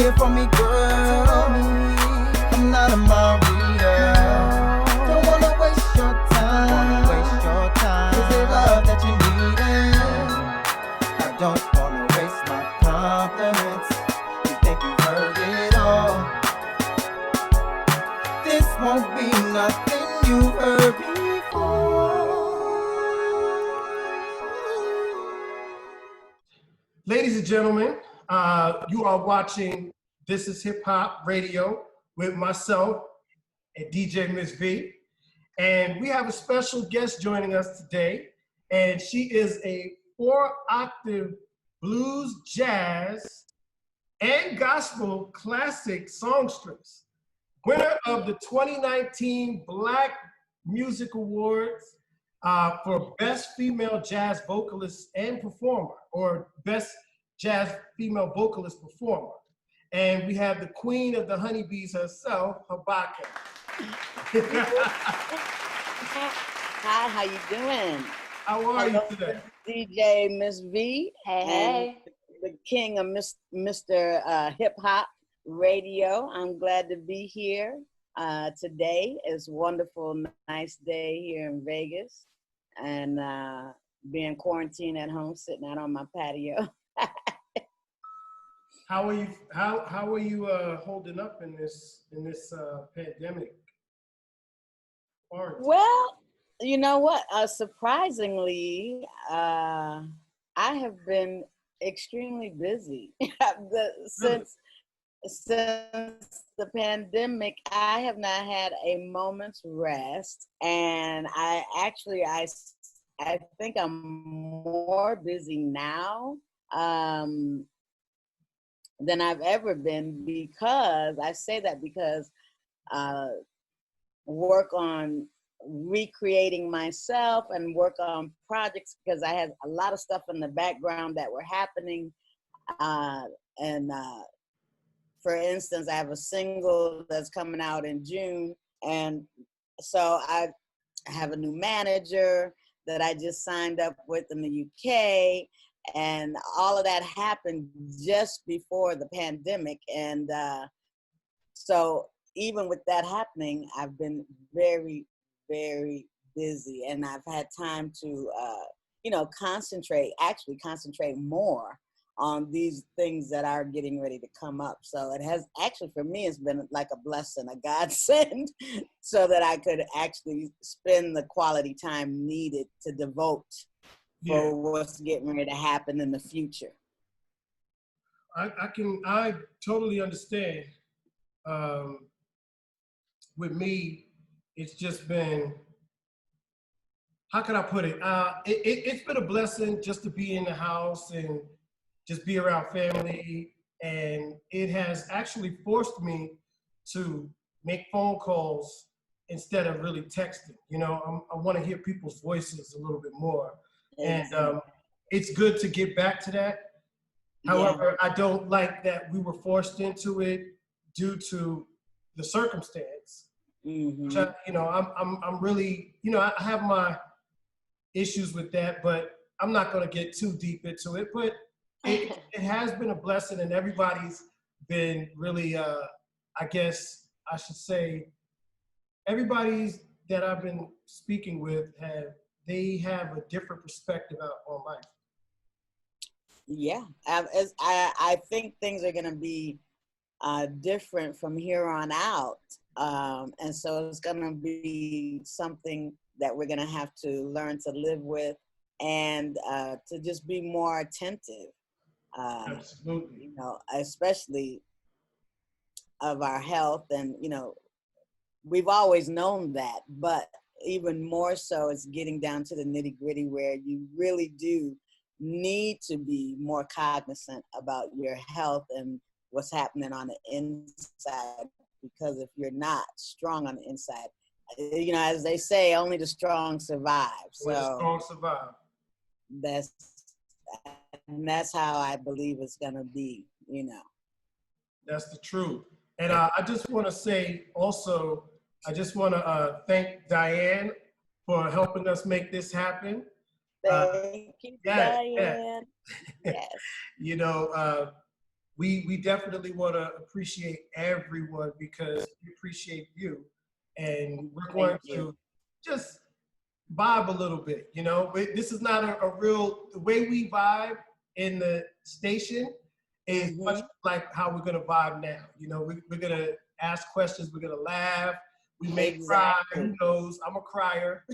hear from me, girl. I'm not a Maria. Don't wanna waste your time. Is it love that you needin'? I don't wanna waste my compliments. You think you've heard it all. This won't be nothing you've heard before. Ladies and gentlemen, you are watching This is Hip Hop Radio with myself and DJ Miss V. And we have a special guest joining us today. And she is a 4-octave blues, jazz, and gospel classic songstress. Winner of the 2019 Black Music Awards for Best Female Jazz Vocalist and Performer, or Best Jazz Female Vocalist Performer. And we have the queen of the honeybees herself, HABAKA. Hi, how you doing? How are you today? DJ Miss V. Hey. The king of Mr. Hip Hop Radio. I'm glad to be here today. It's a wonderful, nice day here in Vegas. And being quarantined at home, sitting out on my patio. How are you? How are you holding up in this pandemic? Quarantine? Well, you know what? Surprisingly, I have been extremely busy since the pandemic. I have not had a moment's rest, and I think I'm more busy now than I've ever been, because I say that because work on recreating myself and work on projects, because I had a lot of stuff in the background that were happening. For instance, I have a single that's coming out in June. And so I have a new manager that I just signed up with in the UK. And all of that happened just before the pandemic. And so even with that happening, I've been very, very busy. And I've had time to, concentrate more on these things that are getting ready to come up. So it has actually, for me, it's been like a blessing, a godsend, so that I could actually spend the quality time needed to devote for what's getting ready to happen in the future. I totally understand. With me, it's just been, how can I put it? It's been a blessing just to be in the house and just be around family. And it has actually forced me to make phone calls instead of really texting. You know, I want to hear people's voices a little bit more. And it's good to get back to that. However, I don't like that we were forced into it due to the circumstance. Mm-hmm. Which I'm really, I have my issues with that, but I'm not going to get too deep into it. But it has been a blessing, and everybody's been really, I guess I should say, everybody's that I've been speaking with they have a different perspective on life. Yeah, I think things are going to be different from here on out. And so it's going to be something that we're going to have to learn to live with, and to just be more attentive. Absolutely. Especially of our health. And, we've always known that, but even more so, it's getting down to the nitty gritty where you really do need to be more cognizant about your health and what's happening on the inside. Because if you're not strong on the inside, as they say, only the strong survive. So the strong survive. That's how I believe it's gonna be. That's the truth. And I just want to say also, I just want to thank Diane for helping us make this happen. Thank you, Diane. Yeah. Yes. we definitely want to appreciate everyone because we appreciate you. And we're going to just vibe a little bit, you know. This is not a real, the way we vibe in the station is much like how we're gonna vibe now. You know, we're gonna ask questions, we're gonna laugh, we may cry, who knows, I'm a crier.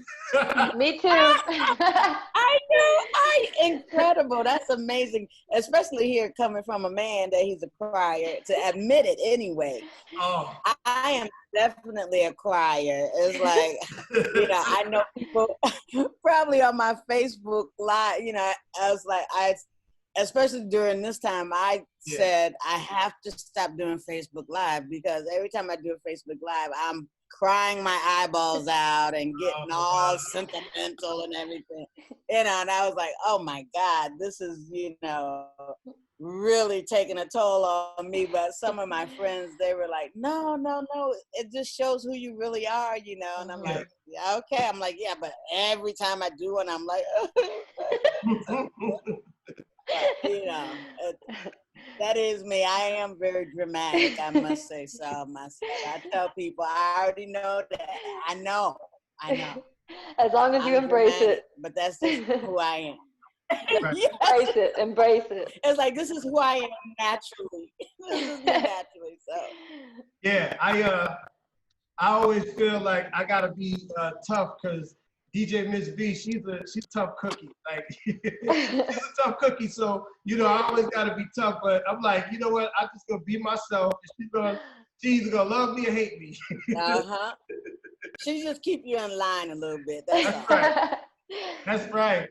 Me too. I know, incredible, that's amazing, especially here coming from a man that he's a crier, to admit it anyway. Oh. I am definitely a crier. It's like, you know, I know people probably on my Facebook Live, you know, I was like, especially during this time, I said I have to stop doing Facebook Live because every time I do a Facebook Live, I'm crying my eyeballs out and getting all sentimental and everything. You know, and I was like, oh my God, this is, you know, really taking a toll on me. But some of my friends, they were like, no, it just shows who you really are, you know. And I'm like, yeah, okay. I'm like, yeah, but every time I do it, I'm like, you know, that is me. I am very dramatic, I must say so myself. I tell people, I already know that. I know. As long as you embrace it. But that's just who I am. Embrace it. It's like, this is who I am naturally. This is me naturally, so. Yeah, I always feel like I gotta be tough because DJ Miss V, she's a tough cookie. Like she's a tough cookie, so you know I always gotta be tough. But I'm like, you know what? I'm just gonna be myself. She's either gonna love me or hate me. She just keep you in line a little bit. That's right. That's right.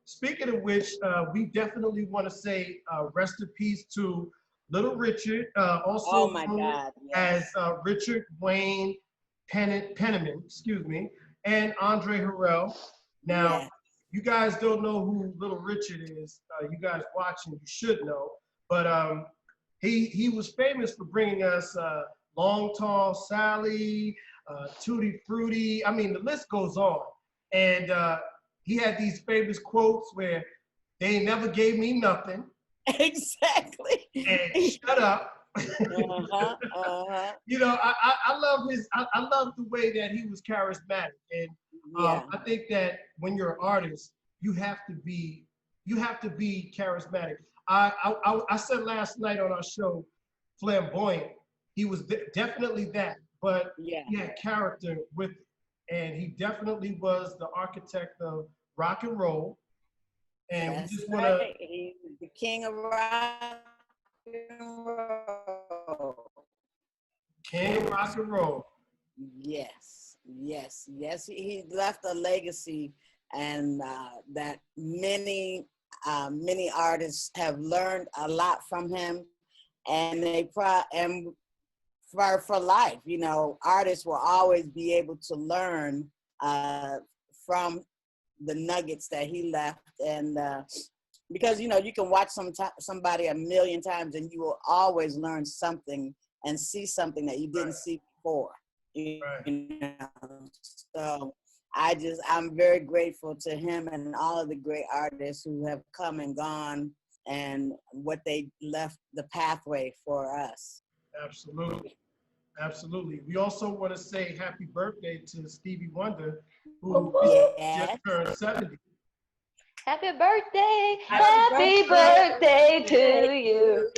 Speaking of which, we definitely want to say rest in peace to Little Richard, also known as Richard Wayne Penniman, excuse me, and Andre Harrell. Now, you guys don't know who Little Richard is. You guys watching, you should know. But he was famous for bringing us Long Tall Sally, Tutti Frutti. I mean, the list goes on. And he had these famous quotes where they never gave me nothing. Exactly. And shut up. You know, I love I love the way that he was charismatic. And I think that when you're an artist, you have to be charismatic. I said last night on our show, flamboyant. He was definitely that, but he had character with it. And he definitely was the architect of rock and roll. And we just want to. He's the king of rock and roll. King of rock and roll. Yes. He left a legacy, and that many artists have learned a lot from him, and for life, you know, artists will always be able to learn from the nuggets that he left. And because, you know, you can watch somebody a million times and you will always learn something and see something that you didn't see before. You know? So I'm very grateful to him and all of the great artists who have come and gone and what they left the pathway for us. Absolutely. We also want to say happy birthday to Stevie Wonder, who just turned 70. Happy birthday! Happy birthday to you!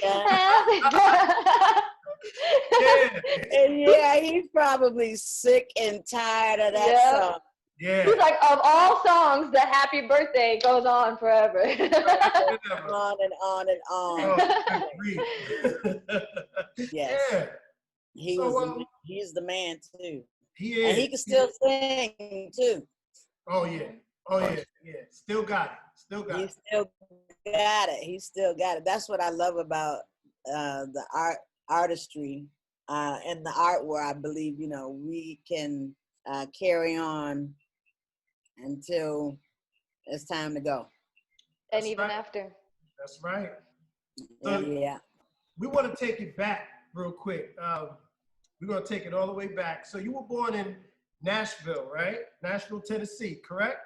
And he's probably sick and tired of that song. Yeah. He's like, of all songs, the happy birthday goes on forever. On and on and on. Oh, yes. Yeah. He's the man too. He is. And he can still sing too. Oh yeah. Still got it. He still got it. That's what I love about the artistry and the art, where I believe, you know, we can carry on until it's time to go. And even after. That's right. So, we want to take it back real quick. We're going to take it all the way back. So you were born in Nashville, right? Nashville, Tennessee, correct?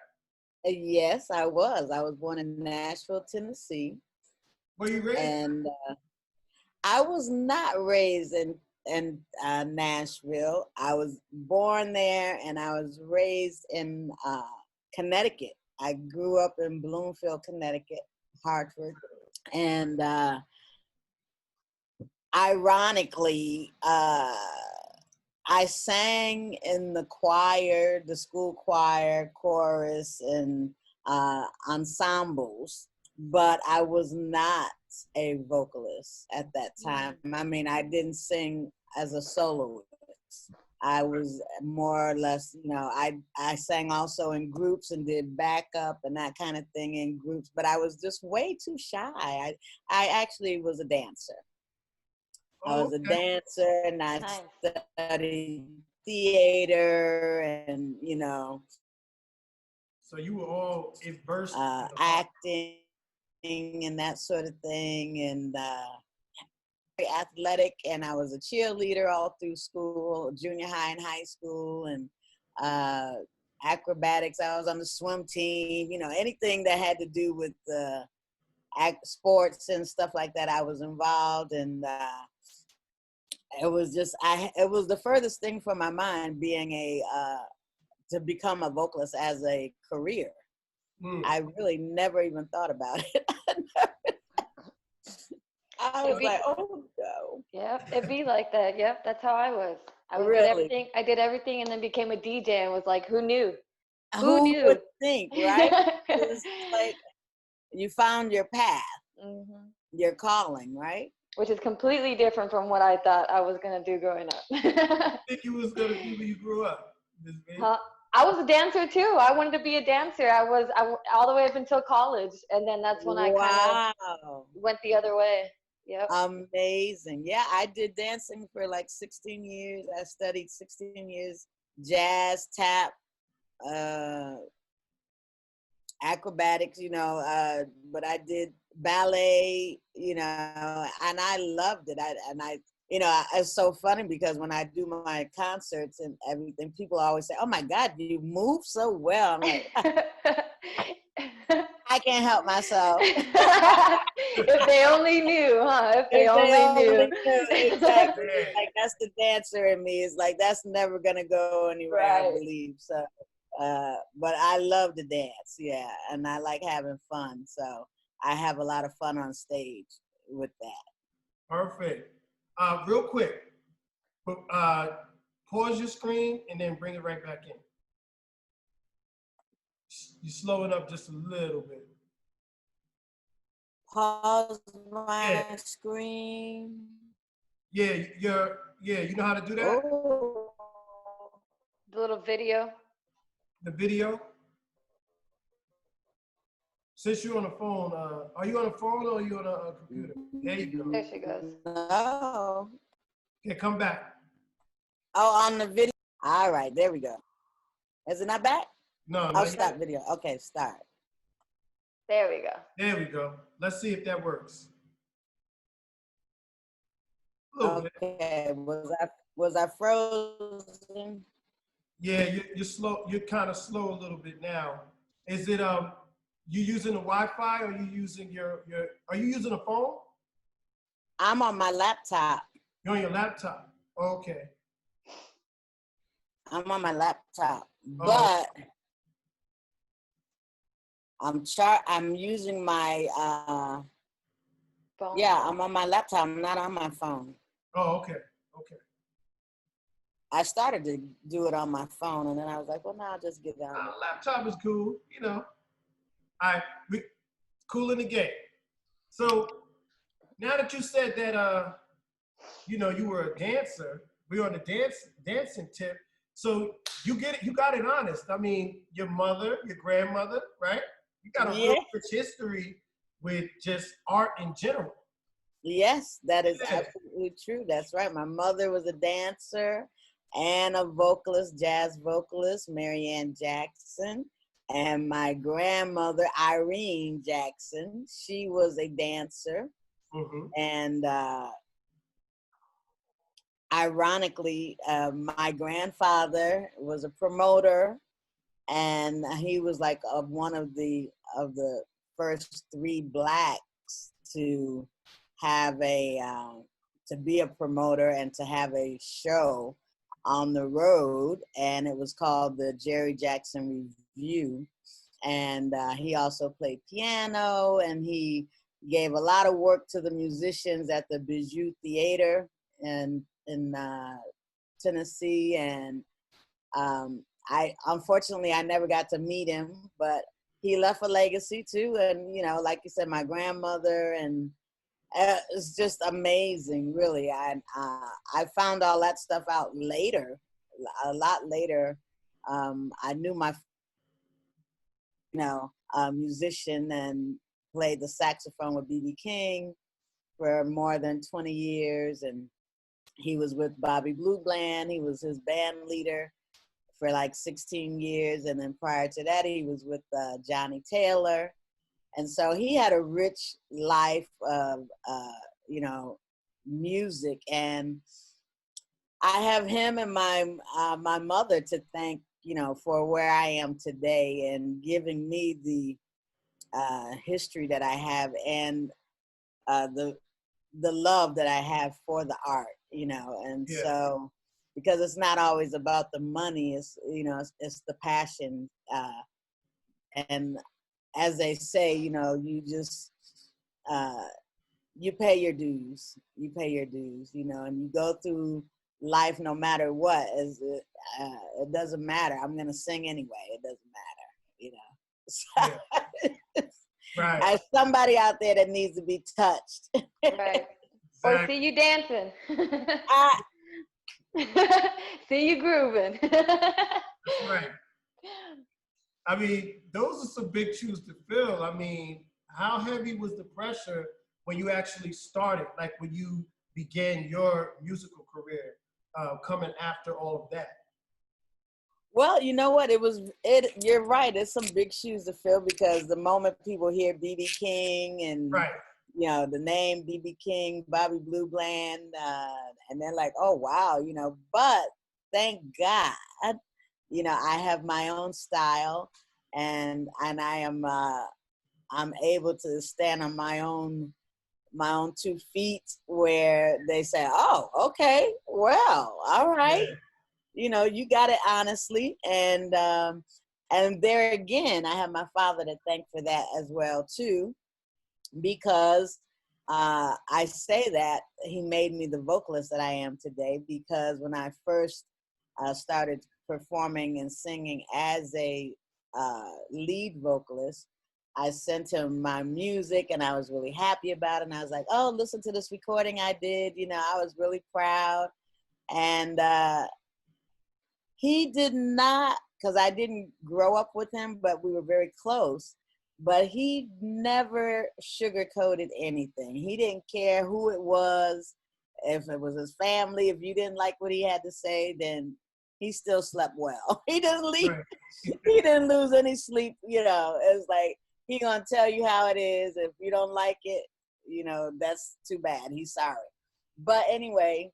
Yes, I was. I was born in Nashville, Tennessee. Were you raised? And I was not raised in Nashville. I was born there, and I was raised in Connecticut. I grew up in Bloomfield, Connecticut, Hartford, and ironically, I sang in the choir, the school choir, chorus, and ensembles, but I was not a vocalist at that time. I mean, I didn't sing as a soloist. I was more or less, you know, I sang also in groups and did backup and that kind of thing in groups, but I was just way too shy. I actually was a dancer. I was a dancer, and I studied theater and, you know. So you were all immersed in acting and that sort of thing, and very athletic, and I was a cheerleader all through school, junior high and high school, and acrobatics. I was on the swim team, you know, anything that had to do with sports and stuff like that, I was involved, and it was just, it was the furthest thing from my mind being to become a vocalist as a career. I really never even thought about it. I was like, oh no. Yep, it'd be like that. Yep, that's how I was. I Really? did everything. I did everything, and then became a DJ, and was like, who knew? Who knew? Would think, right? It's like you found your path, your calling, right? Which is completely different from what I thought I was gonna do growing up. I think you was gonna be when you grew up. I was a dancer too. I wanted to be a dancer. I all the way up until college, and then that's when I kind of went the other way. Yep. Amazing. Yeah, I did dancing for like 16 years. I studied 16 years, jazz, tap, acrobatics, you know, but I did ballet, you know, and I loved it. You know, it's so funny because when I do my concerts and everything, people always say, oh my God, you move so well. I'm like, I can't help myself. If they only knew, huh? If they only knew. Exactly. Like, that's the dancer in me. It's like, that's never going to go anywhere, right. I believe. So, but I love to dance, yeah. And I like having fun. So I have a lot of fun on stage with that. Perfect. Real quick, pause your screen and then bring it right back in. You slow it up just a little bit. Pause my screen. Yeah, you know how to do that? Oh. The little video. The video? Since you're on the phone, are you on a phone or are you on a computer? There you go. There she goes. No. Okay, come back. Oh, on the video. All right, there we go. Is it not back? No. Oh, stop video. Okay, start. There we go. There we go. Let's see if that works. Okay, was I frozen? Yeah, you're slow. You're kind of slow a little bit now. Is it you using the Wi-Fi or you using your? Are you using a phone? I'm on my laptop. You're on your laptop. Okay. I'm on my laptop, but I'm using my phone. Yeah, I'm on my laptop. I'm not on my phone. Oh, okay. I started to do it on my phone, and then I was like, well, no, I'll just get it on. Laptop is cool, you know. We cool in the game. So now that you said that, you know, you were a dancer, we're on the dancing tip. So you got it honest. I mean, your mother, your grandmother, right? You got a real rich history with just art in general. Yes, that is absolutely true. That's right. My mother was a dancer and a vocalist, jazz vocalist, Mary Ann Jackson. And my grandmother, Irene Jackson, she was a dancer. And ironically, my grandfather was a promoter, and he was like one of the first 3 Blacks to have a to be a promoter and to have a show on the road, and it was called the Jerry Jackson Review. And he also played piano, and he gave a lot of work to the musicians at the Bijou Theater in Tennessee. And unfortunately, I never got to meet him, but he left a legacy too. And, you know, like you said, my grandmother, and it's just amazing, really. I found all that stuff out later, a lot later. I knew my, musician, and played the saxophone with B.B. King for more than 20 years. And he was with Bobby Blue Bland. He was his band leader for like 16 years. And then prior to that, he was with Johnny Taylor. And so he had a rich life of, music. And I have him and my mother to thank, for where I am today, and giving me the history that I have, and the love that I have for the art, and Yeah. So, because it's not always about the money, it's the passion, and as they say, you just you pay your dues, and you go through life no matter what. It doesn't matter. I'm gonna sing anyway. It doesn't matter, Yeah. Right. As somebody out there that needs to be touched. Right. Or see you dancing. See you grooving. Right. I mean, those are some big shoes to fill. I mean, how heavy was the pressure when you actually started, like when you began your musical career, coming after all of that? Well, you know what? You're right. It's some big shoes to fill, because the moment people hear B.B. King and, right, the name B.B. King, Bobby Blue Bland, and they're like, oh, wow, but thank God, I have my own style, and I am, I'm able to stand on my own 2 feet, where they say, oh, okay, well, all right. yeah. You got it honestly. And there again, I have my father to thank for that as well too, because I say that he made me the vocalist that I am today, because when I first started performing and singing as a lead vocalist, I sent him my music, and I was really happy about it. And I was like, oh, listen to this recording I did. I was really proud. And he did not, because I didn't grow up with him, but we were very close. But he never sugarcoated anything. He didn't care who it was. If it was his family, if you didn't like what he had to say, then he still slept well. He didn't leave. Right. He didn't lose any sleep. It's like, he gonna tell you how it is. If you don't like it, that's too bad. He's sorry. But anyway,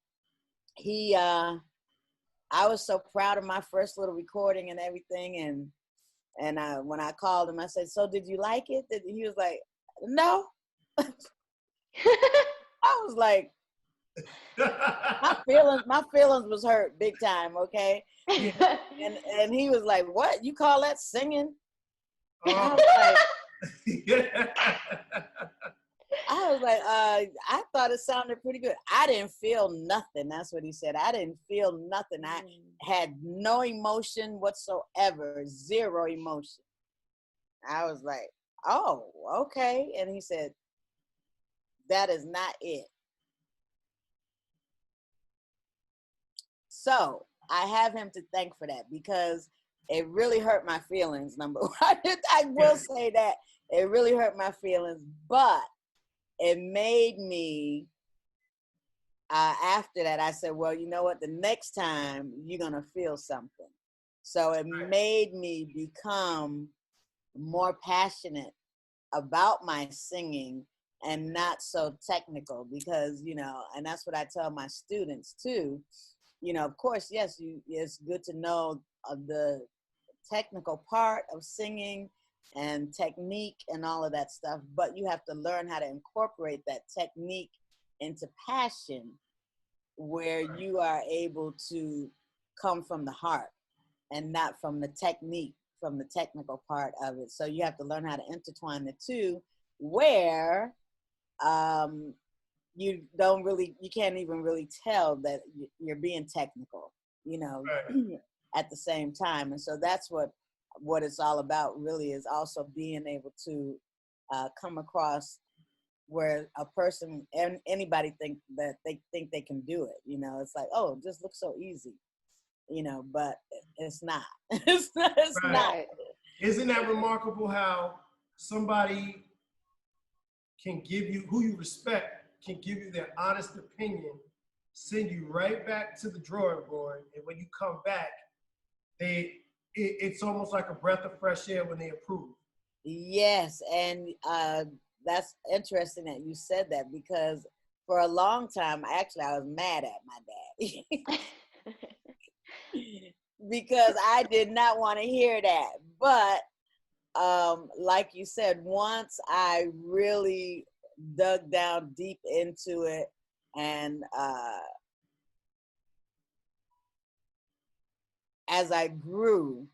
I was so proud of my first little recording and everything. And when I called him, I said, so did you like it? He was like, no. I was like, my feelings was hurt big time, okay? And he was like, what? You call that singing? I was like, I thought it sounded pretty good. I didn't feel nothing. That's what he said. I didn't feel nothing. I had no emotion whatsoever, zero emotion. I was like, oh, okay. And he said, that is not it. So I have him to thank for that, because it really hurt my feelings, number one. I will say that. It really hurt my feelings, but it made me, after that, I said, well, you know what? The next time you're going to feel something. So it made me become more passionate about my singing and not so technical, because, and that's what I tell my students too. Of course, yes, it's good to know the technical part of singing and technique and all of that stuff, but you have to learn how to incorporate that technique into passion, where you are able to come from the heart and not from the technique, from the technical part of it. So you have to learn how to intertwine the two, where you can't even really tell that you're being technical, you know, right. At the same time. And so that's what it's all about, really, is also being able to come across where a person and anybody think they can do it. You know, it's like, oh, it just looks so easy, you know, but it's not. It's right. not. Isn't that remarkable how somebody can give you, who you respect, can give you their honest opinion, send you right back to the drawing board, and when you come back, it's almost like a breath of fresh air when they approve. Yes, and that's interesting that you said that, because for a long time, I was mad at my dad. Because I did not want to hear that. But like you said, once I really dug down deep into it, and as I grew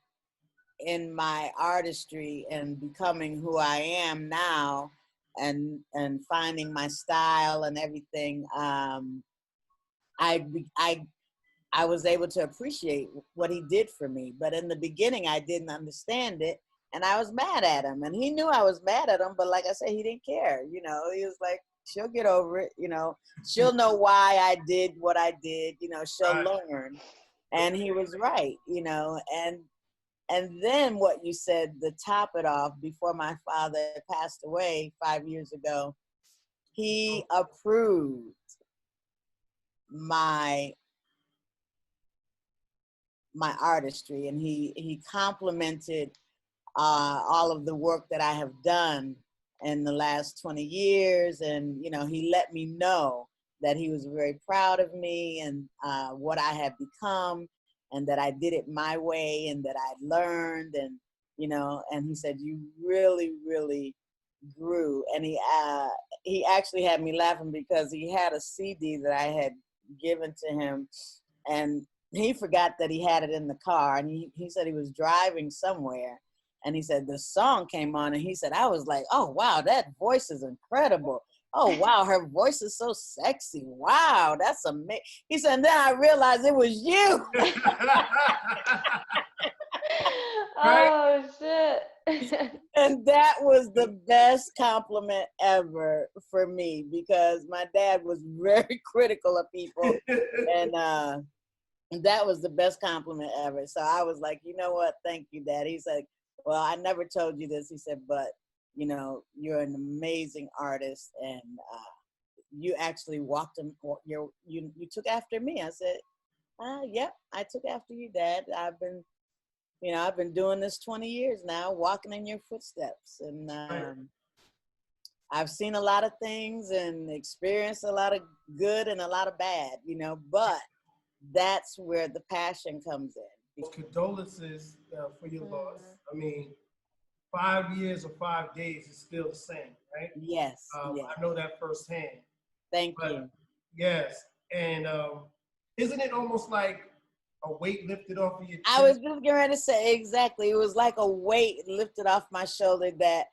in my artistry and becoming who I am now, and finding my style and everything, I was able to appreciate what he did for me. But in the beginning, I didn't understand it, and I was mad at him. And he knew I was mad at him, but like I said, he didn't care. You know, he was like, she'll get over it. You know, she'll know why I did what I did. You know, she'll learn. And he was right, you know. And then what you said, to top it off, before my father passed away 5 years ago, he approved my artistry, and he complimented all of the work that I have done in the last 20 years. And, you know, he let me know that he was very proud of me and what I had become, and that I did it my way, and that I learned, and, you know, and he said, you really, really grew. And he actually had me laughing, because he had a CD that I had given to him, and he forgot that he had it in the car, and he said he was driving somewhere, and he said the song came on, and he said, I was like, oh wow, that voice is incredible. Oh wow, her voice is so sexy. Wow, that's amazing. He said, and then I realized it was you. Oh shit. And that was the best compliment ever for me, because my dad was very critical of people, and that was the best compliment ever. So I was like, you know what? Thank you, Dad. He's like, well, I never told you this. He said, but, you know, you're an amazing artist, and you actually you took after me. I said, yep, I took after you, Dad. I've been doing this 20 years now, walking in your footsteps. And I've seen a lot of things and experienced a lot of good and a lot of bad, you know, but that's where the passion comes in. Condolences for your loss. I mean, 5 years or 5 days is still the same, right? Yes. Yes. I know that firsthand. Thank you. Yes. And isn't it almost like a weight lifted off of your chest? I was just getting ready to say, exactly. It was like a weight lifted off my shoulder, that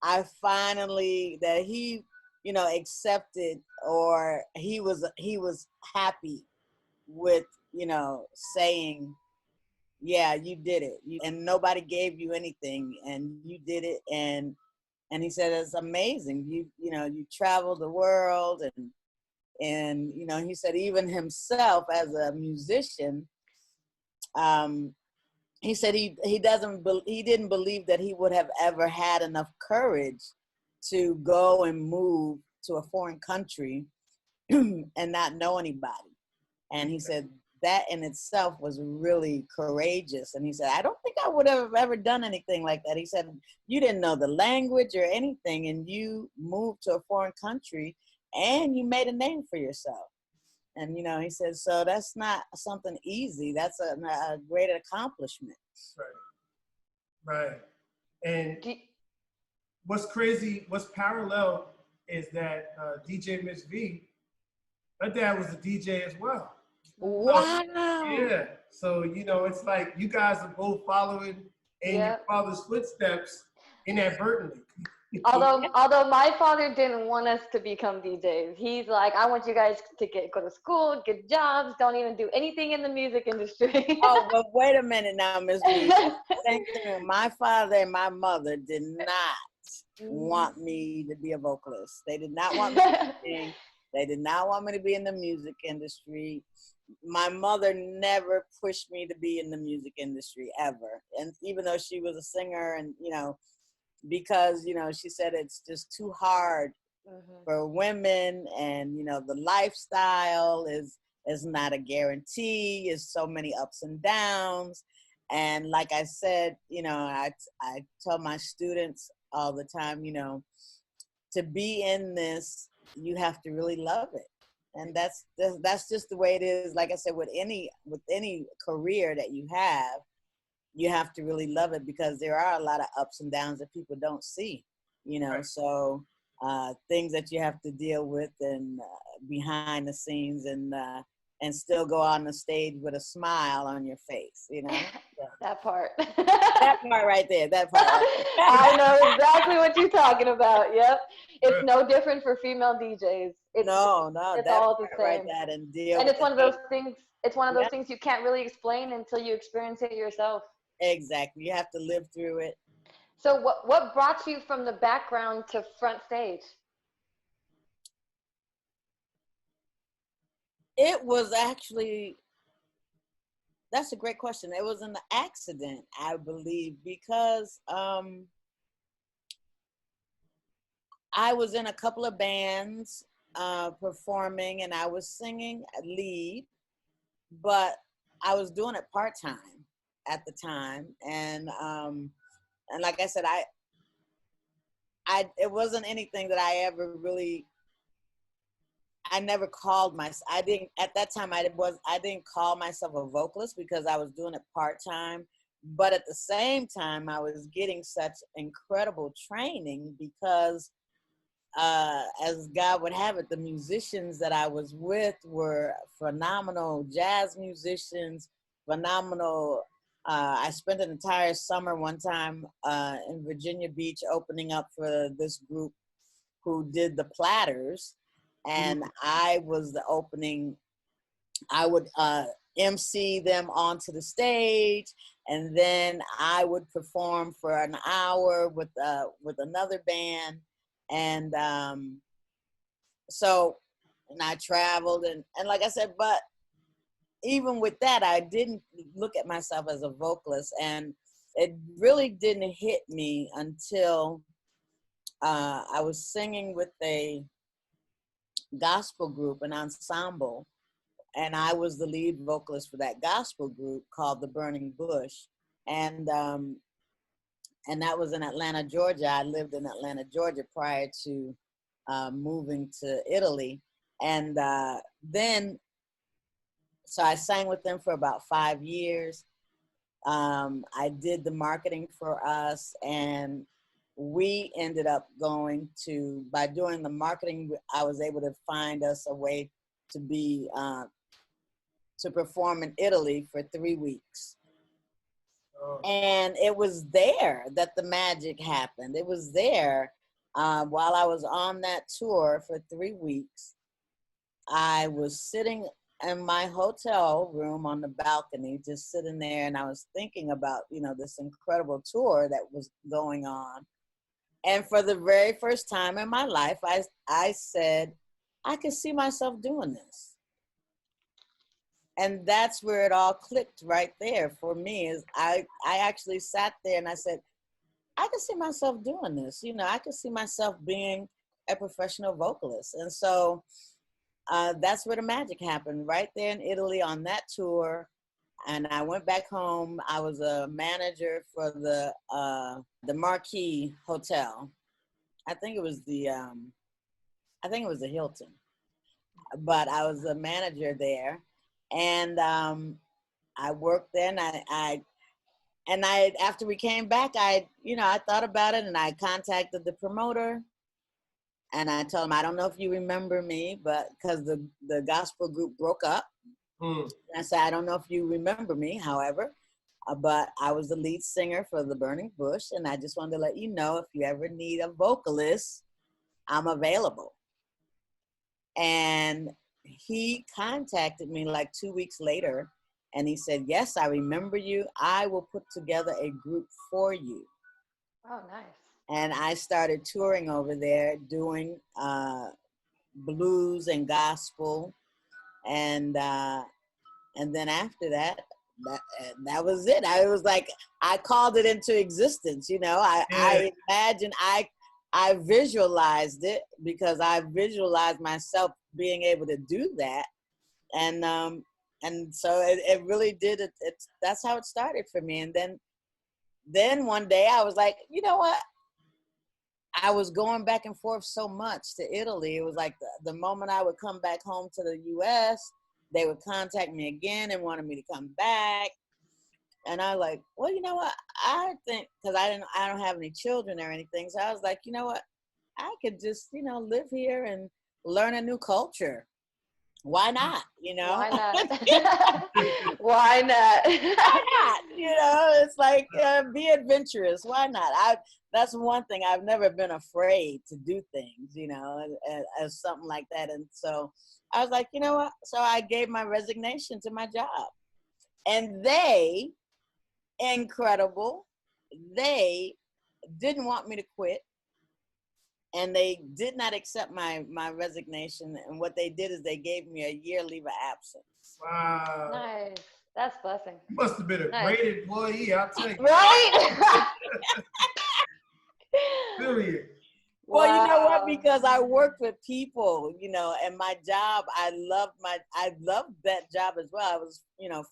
I finally, that he, you know, accepted, or he was happy with, you know, saying, yeah, you did it, and nobody gave you anything, and you did it. And he said, it's amazing. You know, you traveled the world, and you know, he said even himself as a musician, he said he didn't believe that he would have ever had enough courage to go and move to a foreign country and not know anybody. And he said that in itself was really courageous. And he said, I don't think I would have ever done anything like that. He said, you didn't know the language or anything, and you moved to a foreign country and you made a name for yourself. And, you know, he said, so that's not something easy. That's a great accomplishment. Right. Right. And what's crazy, what's parallel is that DJ Miss V My dad was a DJ as well. Wow. Yeah. So, you know, it's like you guys are both following in your father's footsteps inadvertently. Although my father didn't want us to become DJs. He's like, I want you guys to go to school, get jobs, don't even do anything in the music industry. Oh, but wait a minute now, Miss B. Same thing. My father and my mother did not want me to be a vocalist. They did not want me to sing. They did not want me to be in the music industry. My mother never pushed me to be in the music industry ever. And even though she was a singer and, you know, because, you know, she said it's just too hard for women, and, you know, the lifestyle is not a guarantee. It's so many ups and downs. And like I said, you know, I tell my students all the time, you know, to be in this, you have to really love it. And that's just the way it is. Like I said, with any career that you have to really love it, because there are a lot of ups and downs that people don't see, you know. Right. So things that you have to deal with and behind the scenes, and still go on the stage with a smile on your face, you know. So, that part. That part right there. That part. Right there. I know exactly what you're talking about. Yep. It's no different for female DJs. It's all the same. Right, that and it's one of those things. It's one of those things you can't really explain until you experience it yourself. Exactly. You have to live through it. So what brought you from the background to front stage? It was actually, that's a great question. It was an accident, I believe, because I was in a couple of bands performing, and I was singing lead, but I was doing it part-time at the time. And like I said, it wasn't anything that I ever really, I never called myself, at that time I didn't call myself a vocalist, because I was doing it part-time. But at the same time, I was getting such incredible training, because as God would have it, the musicians that I was with were phenomenal jazz musicians, phenomenal. I spent an entire summer one time in Virginia Beach opening up for this group who did the Platters. And I was the opening. I would MC them onto the stage, and then I would perform for an hour with another band. And so I traveled, and like I said, but even with that, I didn't look at myself as a vocalist, and it really didn't hit me until I was singing with a gospel group, an ensemble, and I was the lead vocalist for that gospel group called the Burning Bush. And that was in Atlanta, Georgia. I lived in Atlanta, Georgia prior to moving to Italy. And then, so I sang with them for about 5 years. I did the marketing for us, and we ended up by doing the marketing, I was able to find us a way to be, to perform in Italy for 3 weeks. And it was there that the magic happened. It was there while I was on that tour for 3 weeks. I was sitting in my hotel room on the balcony, just sitting there, and I was thinking about, you know, this incredible tour that was going on. And for the very first time in my life, I said, I could see myself doing this. And that's where it all clicked right there for me. Is I actually sat there and I said, I could see myself doing this. You know, I could see myself being a professional vocalist. And so that's where the magic happened, right there in Italy on that tour. And I went back home. I was a manager for the Marquis Hotel. I think it was the Hilton, but I was a manager there. And I worked there, and I after we came back, I thought about it, and I contacted the promoter, And I told him, I don't know if you remember me, but because the gospel group broke up. And I said, I don't know if you remember me, however, but I was the lead singer for the Burning Bush. And I just wanted to let you know, if you ever need a vocalist, I'm available. And he contacted me like 2 weeks later. And he said, yes, I remember you. I will put together a group for you. Oh, nice. And I started touring over there doing blues and gospel. And then after that, that was it. I was like, I called it into existence. You know, I imagined, I visualized it, because I visualized myself being able to do that. And so it really did. That's how it started for me. And then one day I was like, you know what? I was going back and forth so much to Italy. It was like the moment I would come back home to the US, they would contact me again and wanted me to come back. And I was like, well, you know what? I think, because I don't have any children or anything. So I was like, you know what? I could just, live here and learn a new culture. Why not? Why not? Why not? Why not? It's like, be adventurous. Why not? That's one thing. I've never been afraid to do things, as something like that. And so I was like, you know what? So I gave my resignation to my job. And they, incredible, they didn't want me to quit. And they did not accept my resignation. And what they did is they gave me a year leave of absence. Wow. Nice. That's a blessing. You must have been a great employee, I'll tell you. Right? Period. Well, you know what? Because I worked with people, and my job, I loved that job as well. I was,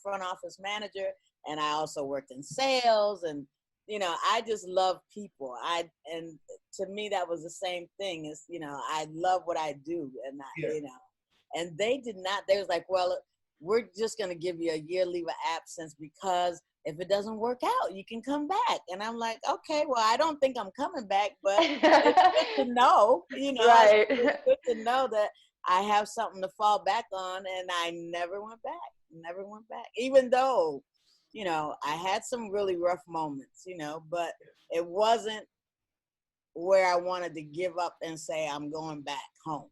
front office manager, and I also worked in sales, and I just love people. And to me, that was the same thing as, I love what I do. And, and they did not, they was like, well, we're just going to give you a year leave of absence, because if it doesn't work out, you can come back. And I'm like, okay, well, I don't think I'm coming back, but it's good to know, Right. It's good to know that I have something to fall back on. And I never went back, even though, I had some really rough moments, but it wasn't where I wanted to give up and say, I'm going back home.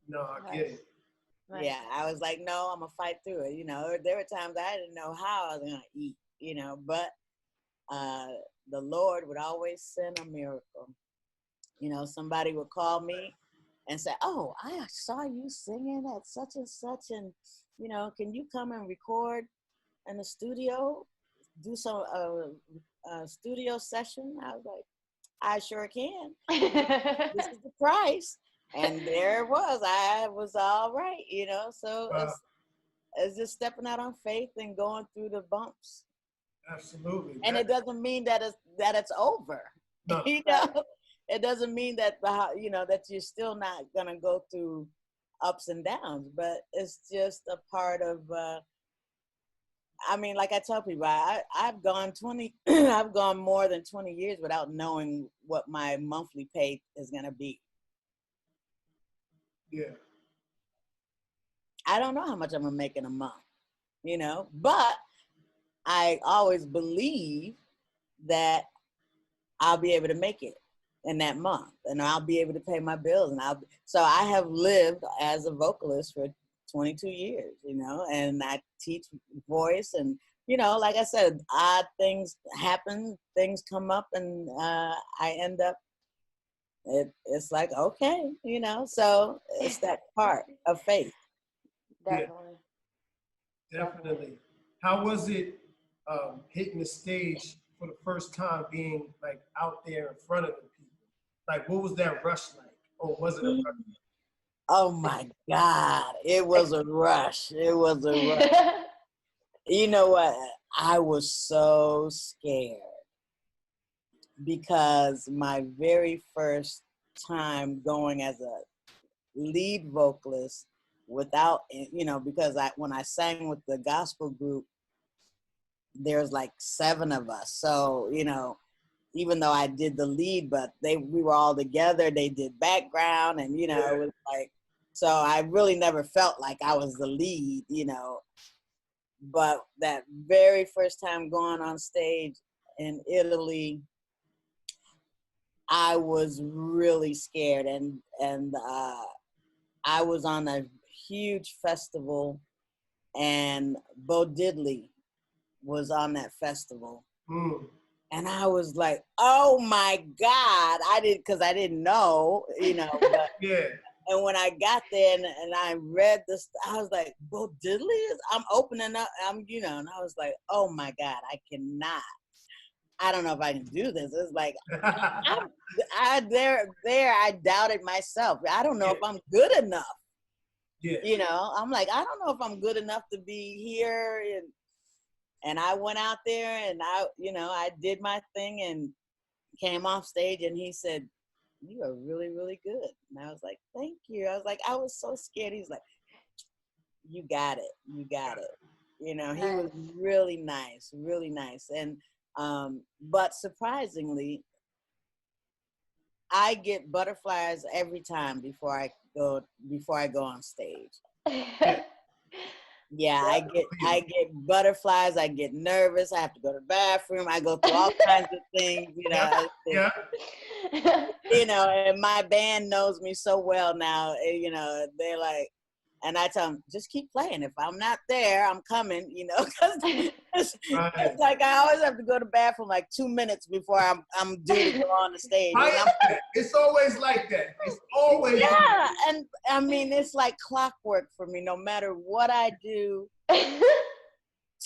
No, I get it. Right. Yeah, I was like, no, I'm going to fight through it. There were times I didn't know how I was going to eat, but the Lord would always send a miracle. Somebody would call me and say, oh, I saw you singing at such and such, and, can you come and record in the studio, do some studio session? I was like, I sure can. This is the price. And there it was. I was all right, So it's just stepping out on faith and going through the bumps. Absolutely. And it doesn't mean that it's over. No. It doesn't mean that that you're still not gonna go through ups and downs, but it's just a part of. Like I tell people, I've gone I've gone more than 20 years without knowing what my monthly pay is gonna be. Yeah. I don't know how much I'm gonna make in a month, but I always believe that I'll be able to make it in that month, and I'll be able to pay my bills, so I have lived as a vocalist for 22 years, and I teach voice, and like I said, odd things happen, things come up, and I end up, it's like, okay, so it's that part of faith. Definitely. Yeah. Definitely. How was it hitting the stage for the first time, being like out there in front of the people? Like, what was that rush like? Or was it a rush? Oh my God, it was a rush. It was a rush. You know what? I was so scared, because my very first time going as a lead vocalist without, because when I sang with the gospel group, there's like 7 of us. So, even though I did the lead, but we were all together. They did background, and you know, it was like, so I really never felt like I was the lead, you know. But that very first time going on stage in Italy, I was really scared, and I was on a huge festival, and Bo Diddley was on that festival. And I was like, oh my God, because I didn't know, you know. But, and when I got there and I read this, I was like, Bo Diddley I'm opening up, you know, and I was like, oh my God, I don't know if I can do this. It's like, I doubted myself. I don't know if I'm good enough. You know, I'm like, I don't know if I'm good enough to be here. And I went out there and I did my thing and came off stage, and he said, you are really, really good. And I was like, thank you. I was like, I was so scared. He's like, you got it. You got it. You know, he was really nice, really nice. And, but surprisingly, I get butterflies every time before I go on stage. Yeah, I get butterflies. I get nervous. I have to go to the bathroom. I go through all kinds of things, you know. You know, and my band knows me so well now. You know, they're like, and I tell them, just keep playing. If I'm not there, I'm coming. You know, because it's like I always have to go to the bathroom like 2 minutes before I'm due to go on the stage. It's always like that. It's always like that. And I mean, it's like clockwork for me. No matter what I do,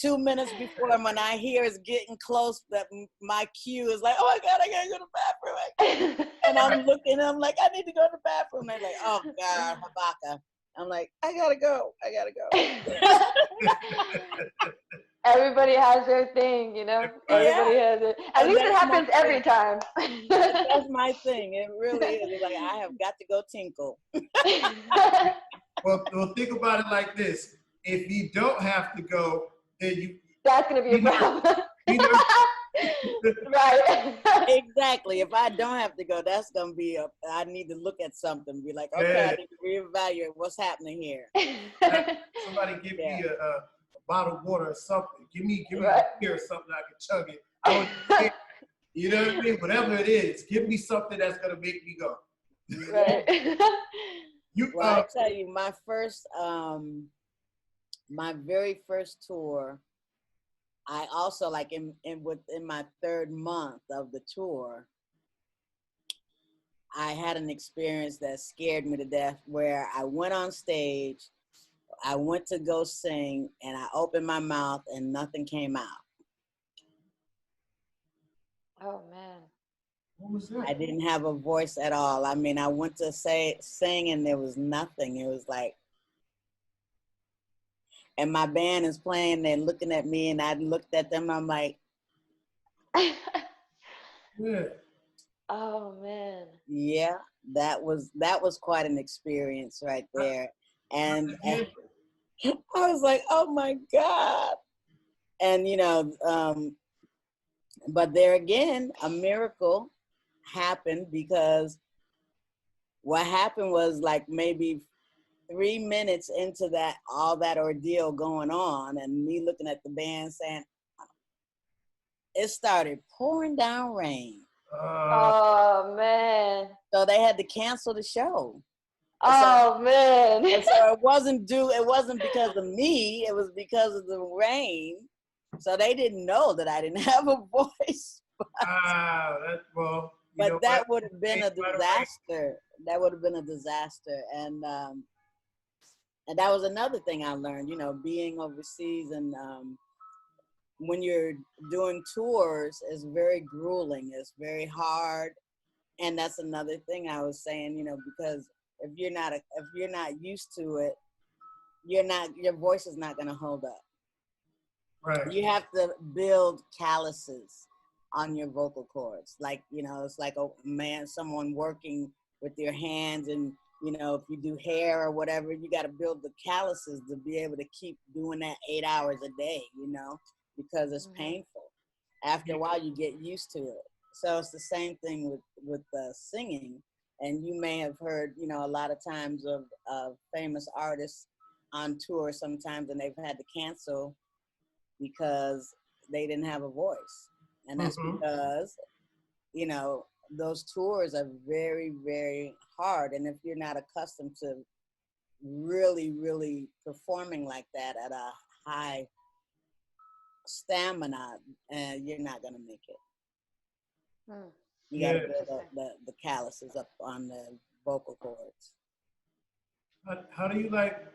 2 minutes before, when I hear it's getting close, that my cue is like, oh my God, I gotta go to the bathroom. And I'm looking, I'm like, I need to go to the bathroom. They're like, oh God, HABAKA. I'm like, I gotta go. Everybody has their thing, you know. Everybody has it. At least it happens every time. That's my thing. It really is. It's like, I have got to go tinkle. Well, think about it like this. If you don't have to go, then that's gonna be a problem. Right. Exactly. If I don't have to go, that's gonna be I need to look at something. Be like, okay, I need to reevaluate what's happening here. Somebody give me a bottle of water or something. Give me a beer or something I can chug it. I don't care. You know what I mean? Whatever it is, give me something that's gonna make me go. Right. Well, I tell you, my very first tour, I also, like within my 3rd month of the tour, I had an experience that scared me to death, where I went on stage, I went to go sing, and I opened my mouth and nothing came out. Oh man. What was that? I didn't have a voice at all. I mean, I went to sing and there was nothing. It was like, and my band is playing, they're looking at me, and I looked at them, I'm like, yeah. Oh man. Yeah, that was quite an experience right there. And I was like, oh my God. And you know, but there again, a miracle happened, because what happened was, like, maybe 3 minutes into all that ordeal going on, and me looking at the band saying, it started pouring down rain. Oh man. So they had to cancel the show. Oh man. And so it wasn't because of me, it was because of the rain. So they didn't know that I didn't have a voice. But that would have been a disaster. That would have been a disaster. And that was another thing I learned, you know, being overseas, and when you're doing tours, it's very grueling. It's very hard. And that's another thing I was saying, you know, because if you're not used to it, your voice is not going to hold up. Right. You have to build calluses on your vocal cords. Like, you know, it's like someone working with your hands, and, you know, if you do hair or whatever, you got to build the calluses to be able to keep doing that 8 hours a day, you know, because it's painful. After a while, you get used to it. So it's the same thing with singing. And you may have heard, you know, a lot of times of famous artists on tour sometimes, and they've had to cancel because they didn't have a voice. And that's because, you know, those tours are very, very hard. And if you're not accustomed to really, really performing like that at a high stamina, you're not going to make it. You got to build the calluses up on the vocal cords. How do you like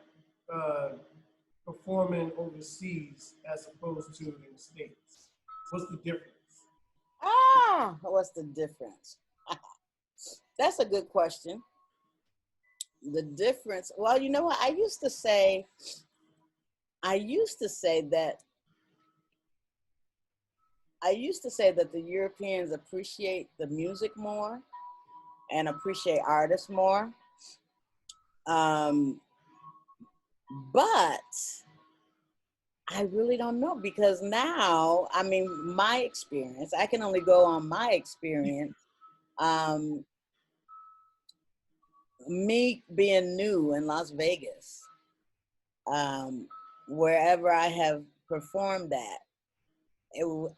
performing overseas as opposed to in the States? What's the difference? What's the difference? That's a good question. The difference, well, you know what? I used to say that the Europeans appreciate the music more and appreciate artists more. But I really don't know, because now, I mean, my experience, I can only go on my experience. Me being new in Las Vegas, wherever I have performed at,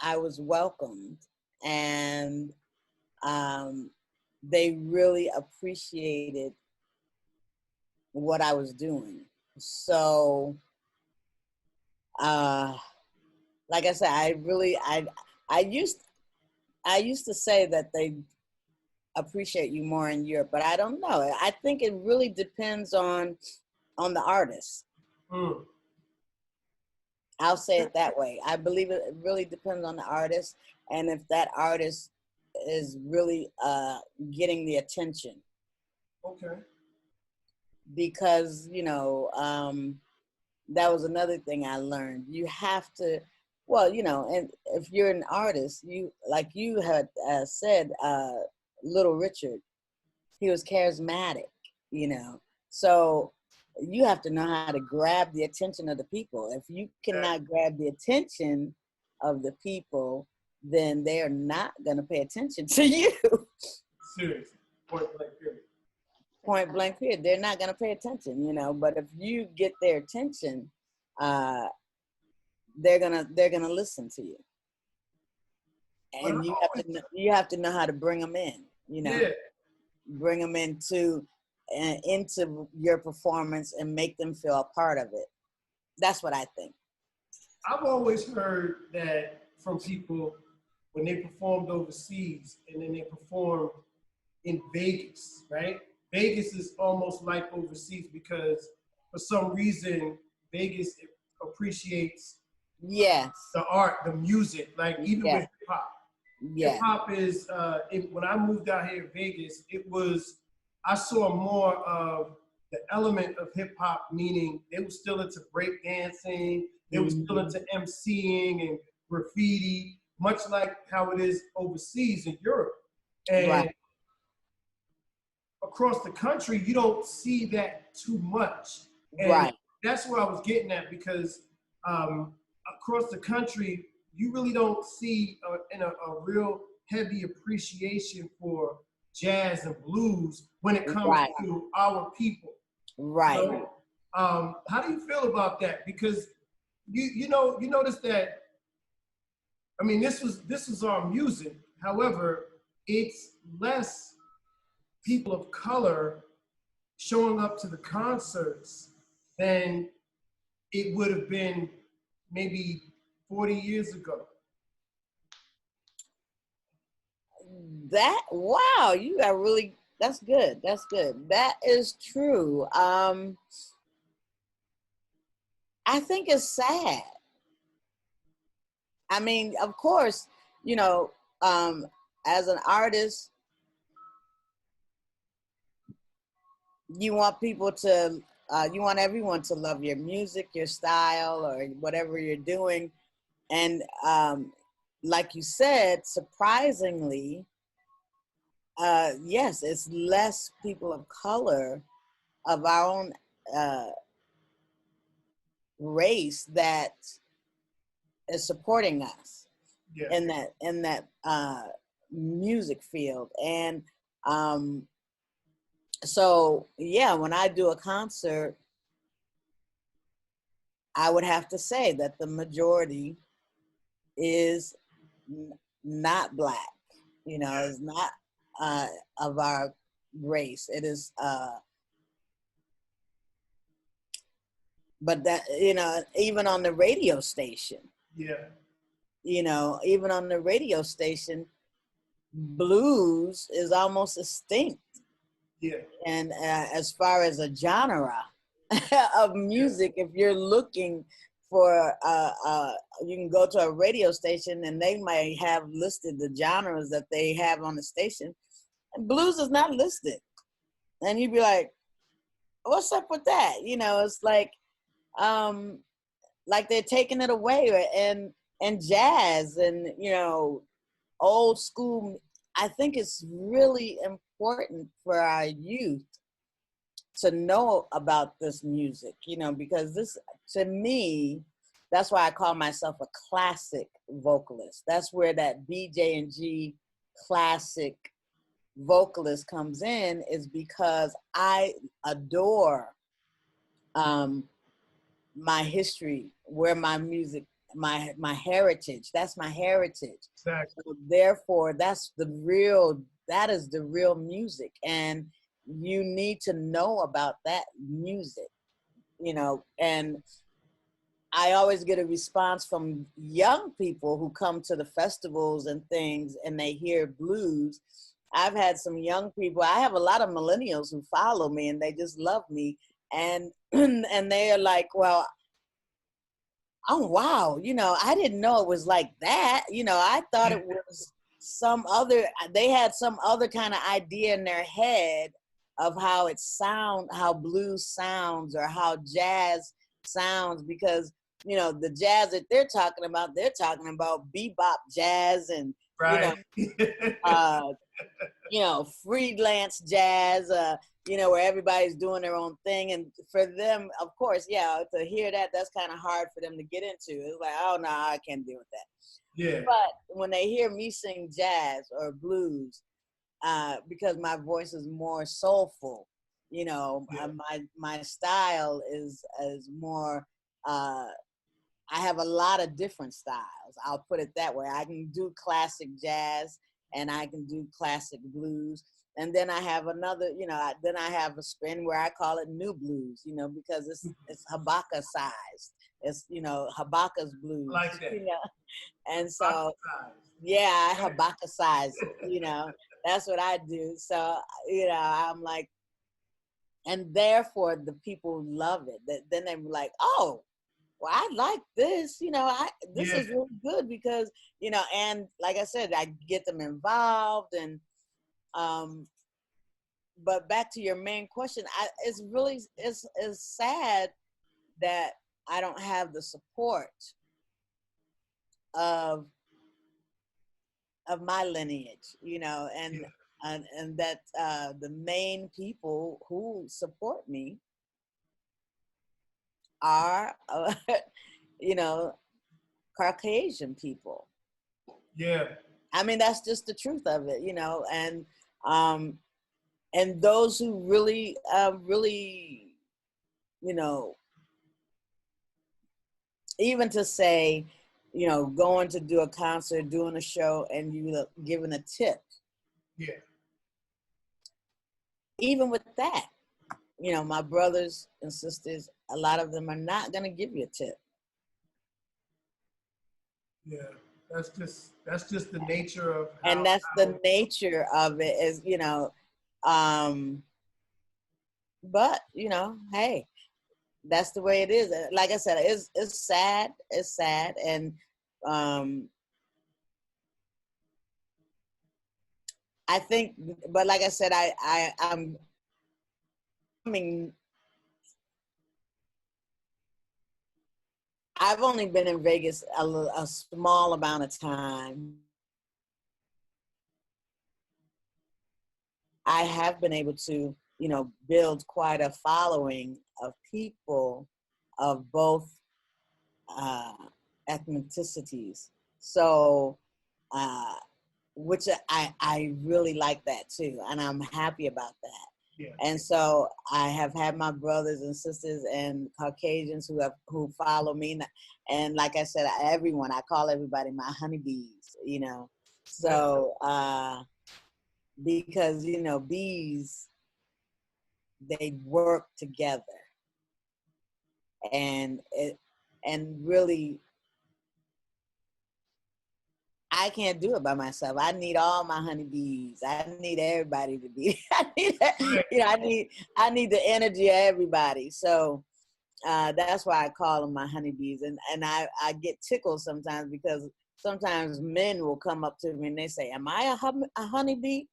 I was welcomed, and they really appreciated what I was doing. So, like I said, I used to say that they appreciate you more in Europe, but I don't know. I think it really depends on the artist. I'll say it that way. I believe it really depends on the artist, and if that artist is really getting the attention. Okay. Because, you know, that was another thing I learned. You have to, well, you know, and if you're an artist, you, like you had said, Little Richard, he was charismatic, you know. So you have to know how to grab the attention of the people. If you cannot grab the attention of the people, then they're not going to pay attention to you. Seriously, point blank period. Point blank period. They're not going to pay attention, you know. But if you get their attention, they're gonna listen to you. And you have to know how to bring them in, you know. Yeah. Bring them into your performance and make them feel a part of it. That's what I think. I've always heard that from people when they performed overseas and then they performed in Vegas, right? Vegas is almost like overseas because for some reason Vegas appreciates the art, the music, like even with hip hop. Hip hop is, when I moved out here in Vegas, I saw more of the element of hip hop, meaning they were still into break dancing, they were still into MCing and graffiti, much like how it is overseas in Europe. And across the country, you don't see that too much. And that's where I was getting at, because across the country, you really don't see a real heavy appreciation for jazz and blues when it comes to our people. Right. So, how do you feel about that? Because you notice that, I mean, this was our music. However, it's less people of color showing up to the concerts than it would have been maybe 40 years ago. Wow, you got really, that's good. That's good. That is true. I think it's sad. I mean, of course, you know, as an artist, you want people to, you want everyone to love your music, your style, or whatever you're doing. And like you said, surprisingly, yes, it's less people of color of our own race that is supporting us in that music field. And so, yeah, when I do a concert, I would have to say that the majority is not Black, you know, is not of our race. It is, but that, you know, even on the radio station, you know, even on the radio station, blues is almost extinct. And as far as a genre of music, if you're looking for, you can go to a radio station and they might have listed the genres that they have on the station, and blues is not listed. And you'd be like, what's up with that? You know, it's like they're taking it away. And jazz and, you know, old school. I think it's really important for our youth to know about this music, you know, because this, to me, that's why I call myself a classic vocalist. That's where that BJ and G classic vocalist comes in, is because I adore my history, where my music, my heritage, that's my heritage. Exactly. So therefore, that is the real music. And you need to know about that music, you know. And I always get a response from young people who come to the festivals and things and they hear blues. I've had some young people, I have a lot of millennials who follow me and they just love me. And and they are like, well, oh, wow, you know, I didn't know it was like that. You know, I thought it was they had some other kind of idea in their head of how how blues sounds or how jazz sounds, because, you know, the jazz that they're talking about bebop jazz and, right. You know, freelance jazz, you know, where everybody's doing their own thing. And for them, of course, yeah, to hear that, that's kind of hard for them to get into. It's like, oh, no, I can't deal with that. Yeah. But when they hear me sing jazz or blues, because my voice is more soulful, you know, my style is more, I have a lot of different styles. I'll put it that way. I can do classic jazz and I can do classic blues. And then I have another, you know, then I have a spin where I call it new blues, you know, because it's HABAKA sized. It's, you know, HABAKA's blues. I like that. You know? And so, yeah, I HABAKA size, you know, that's what I do. So, you know, I'm like, and therefore the people love it. Then they're like, oh, well, I like this, you know, this is really good because, you know, and like I said, I get them involved. And but back to your main question, it's really, it's sad that I don't have the support of my lineage, you know, and that the main people who support me are, you know, Caucasian people. Yeah. I mean, that's just the truth of it, you know, and those who really, really, you know, even to say, you know, going to do a concert, doing a show, and you giving a tip. Yeah. Even with that, you know, my brothers and sisters, a lot of them are not going to give you a tip. Yeah, that's just the nature of and that's the nature of it, is, you know, but, you know, hey, that's the way it is. Like I said, it's sad. It's sad. And I think, but like I said, I'm coming. I've only been in Vegas a small amount of time. I have been able to, you know, build quite a following of people of both ethnicities. So which I really like that too, and I'm happy about that. Yeah. And so I have had my brothers and sisters and Caucasians who follow me, and like I said, I call everybody my honeybees, you know. So because you know, bees, they work together, and really, I can't do it by myself. I need all my honeybees. I need everybody to be. I need the energy of everybody. So that's why I call them my honeybees. And I get tickled sometimes because sometimes men will come up to me and they say, "Am I a honeybee?"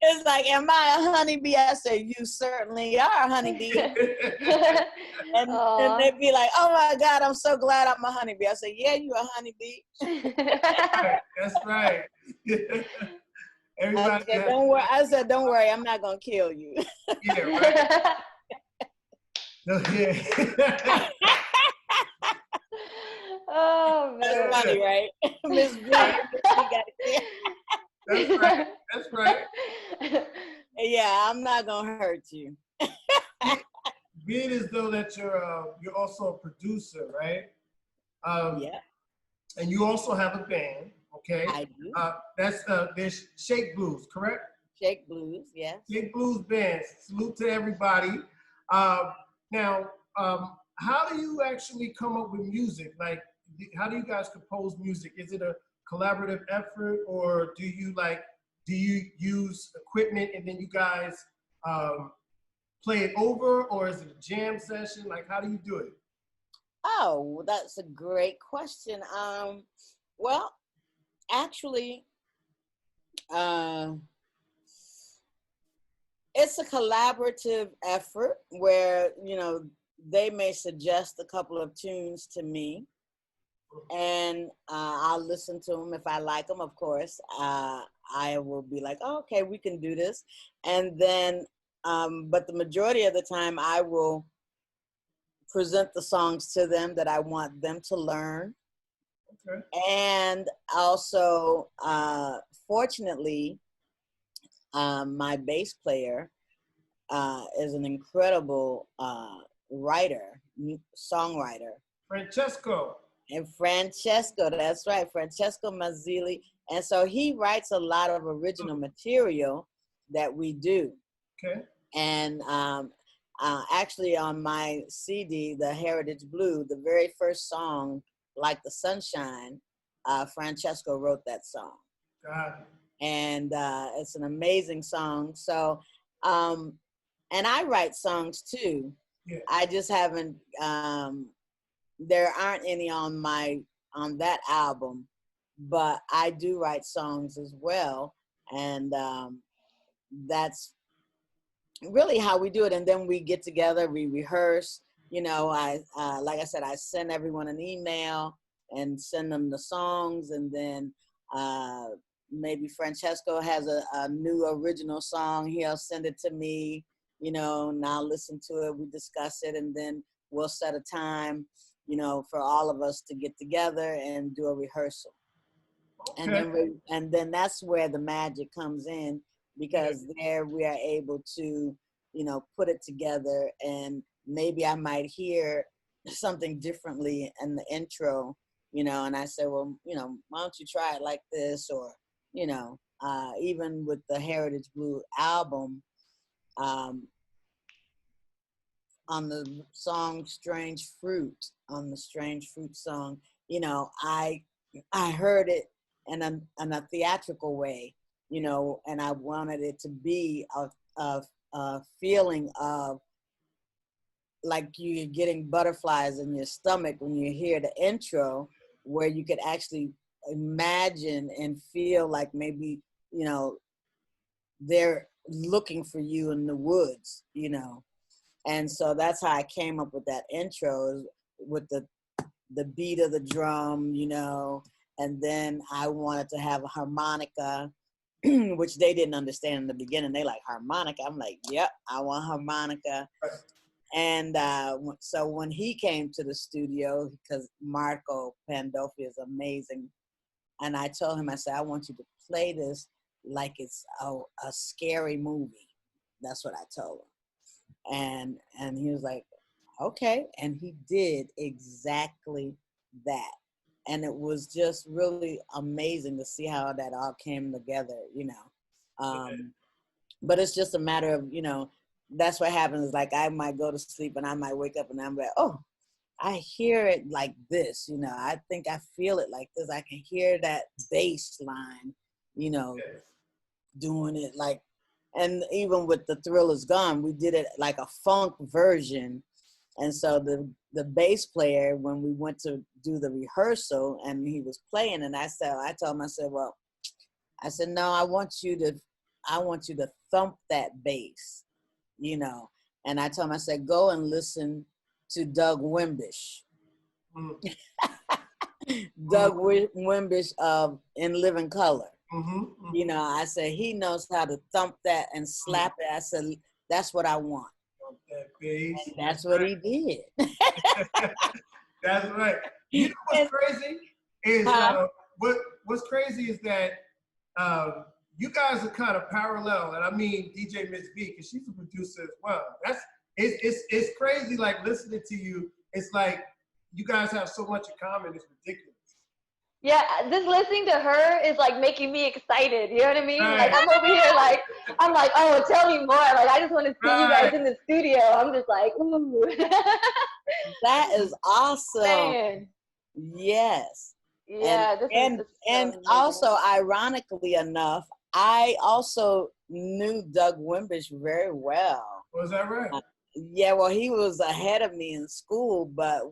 It's like, "Am I a honeybee?" I say, "You certainly are a honeybee." and they'd be like, "Oh my God, I'm so glad I'm a honeybee." I say, "Yeah, you're a honeybee." That's right. Everybody I said, don't worry, I'm not gonna kill you. Yeah, right. Yeah. Oh man, that's funny, right? Miss B, That's right. That's right. Yeah, I'm not gonna hurt you. Being as though that you're also a producer, right? Yeah. And you also have a band, okay? I do. There's Shake Blues, correct? Shake Blues, yes. Shake Blues band. Salute to everybody. Now, how do you actually come up with music? Like, how do you guys compose music? Is it a collaborative effort, or do you use equipment and then you guys play it over, or is it a jam session? Like, how do you do it? Oh, that's a great question. Well, actually, it's a collaborative effort where, you know, they may suggest a couple of tunes to me, and I'll listen to them. If I like them, of course, I will be like, "Oh, okay, we can do this." And then, but the majority of the time, I will present the songs to them that I want them to learn. Okay. And also, fortunately, my bass player is an incredible songwriter. Francesco. And Francesco, that's right, Francesco Mazzilli. And so he writes a lot of original material that we do. Okay. And actually on my CD, The Heritage Blue, the very first song, Like the Sunshine, Francesco wrote that song. Got it. And it's an amazing song. So, and I write songs too. Yeah. I just haven't, there aren't any on that album, but I do write songs as well. And that's really how we do it. And then we get together, we rehearse. You know, like I said, I send everyone an email and send them the songs, and then maybe Francesco has a new original song. He'll send it to me, you know, and I'll listen to it. We discuss it, and then we'll set a time, you know, for all of us to get together and do a rehearsal. Okay. And then that's where the magic comes in, because there we are able to, you know, put it together, and maybe I might hear something differently in the intro, you know, and I say, well, you know, why don't you try it like this? Or, you know, even with the Heritage Blue album, on the song Strange Fruit, on the Strange Fruit song, you know, I heard it in a theatrical way, you know, and I wanted it to be a feeling of like you're getting butterflies in your stomach when you hear the intro, where you could actually imagine and feel like maybe, you know, they're looking for you in the woods, you know. And so that's how I came up with that intro, with the beat of the drum, you know, and then I wanted to have a harmonica, which they didn't understand in the beginning. They like, harmonica? I'm like, yep, I want harmonica. And so when he came to the studio, because Marco Pandolfi is amazing, and I told him, I said, I want you to play this like it's a scary movie. That's what I told him. And he was like, okay. And he did exactly that. And it was just really amazing to see how that all came together, you know. But it's just a matter of, you know, that's what happens. Like I might go to sleep and I might wake up and I'm like, oh, I hear it like this, you know. I think I feel it like this. I can hear that bass line, you know, doing it like, and even with The Thrill Is Gone, we did it like a funk version. And so the bass player, when we went to do the rehearsal and he was playing, and I told him, I said, well, I said, no, I want you to thump that bass, you know. And I told him, I said, go and listen to Doug Wimbish. Doug Wimbish of In Living Color. You know, I said, he knows how to thump that and slap it. I said, that's what I want. That bass. And that's what he did. That's right. You know what's crazy is what's crazy is that you guys are kind of parallel, and I mean DJ Miss B, because she's a producer as well. It's crazy, like listening to you. It's like you guys have so much in common. It's ridiculous. Yeah, just listening to her is like making me excited. You know what I mean? Right. Like I'm over here, like I'm like, oh, tell me more. Like I just want to see you guys in the studio. I'm just like, ooh. That is awesome. Man. Yes. Yeah. And also, ironically enough, I also knew Doug Wimbish very well. Was that right? Yeah. Well, he was ahead of me in school, but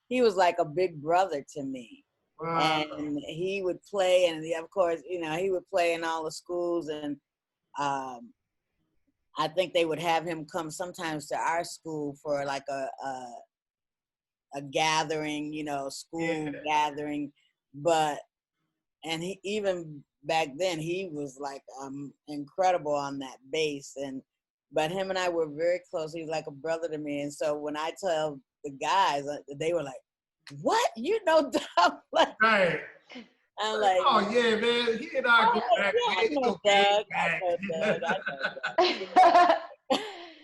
he was like a big brother to me. Wow. And he would play, and of course, you know, he would play in all the schools, and I think they would have him come sometimes to our school for like a gathering, you know, school gathering. And he, even back then, he was like incredible on that bass, but him and I were very close. He was like a brother to me, and so when I tell the guys, they were like, what? You know Doug? Right. I'm like, oh yeah, man. He and I go back. Yeah, I know Doug.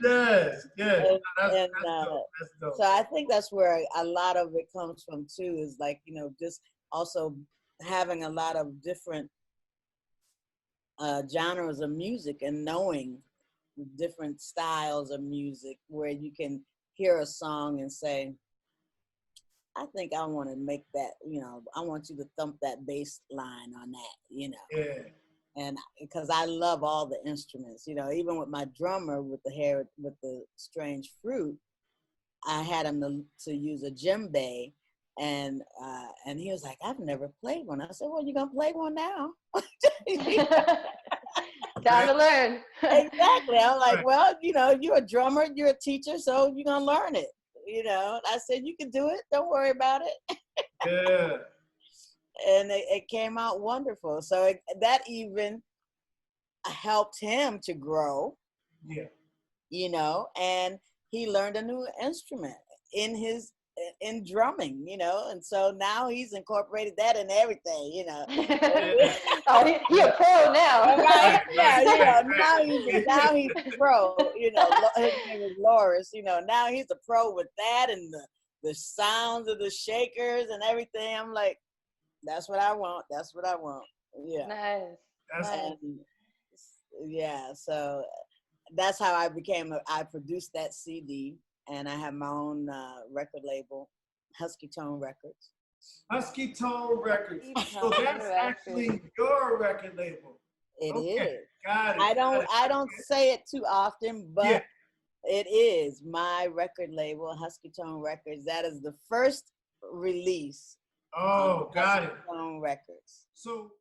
Yes. That's dope. So I think that's where a lot of it comes from too, is like, you know, just also having a lot of different genres of music and knowing different styles of music where you can hear a song and say, I think I want to make that, you know, I want you to thump that bass line on that, you know. Yeah. And because I love all the instruments, you know, even with my drummer with the Strange Fruit, I had him to use a djembe, and he was like, I've never played one. I said, well, you're going to play one now. Time to learn. Exactly. I'm like, well, you know, you're a drummer, you're a teacher, so you're going to learn it. You know, I said, you can do it. Don't worry about it. Yeah. And it came out wonderful. So that even helped him to grow. Yeah. You know, and he learned a new instrument in drumming, you know, and so now he's incorporated that in everything, you know. Oh, he a pro now. Right? Yeah, you know, now he's a pro, you know. His name is Loris, you know. Now he's a pro with that and the sounds of the shakers and everything. I'm like, that's what I want. That's what I want. Yeah. Nice. Yeah, so that's how I produced that CD. And I have my own record label, Husky Tone Records. Husky Tone Records. So that's actually your record label. It is. Got it. I don't say it too often, but it is my record label, Husky Tone Records. That is the first release. Oh, got it. Husky Tone Records. So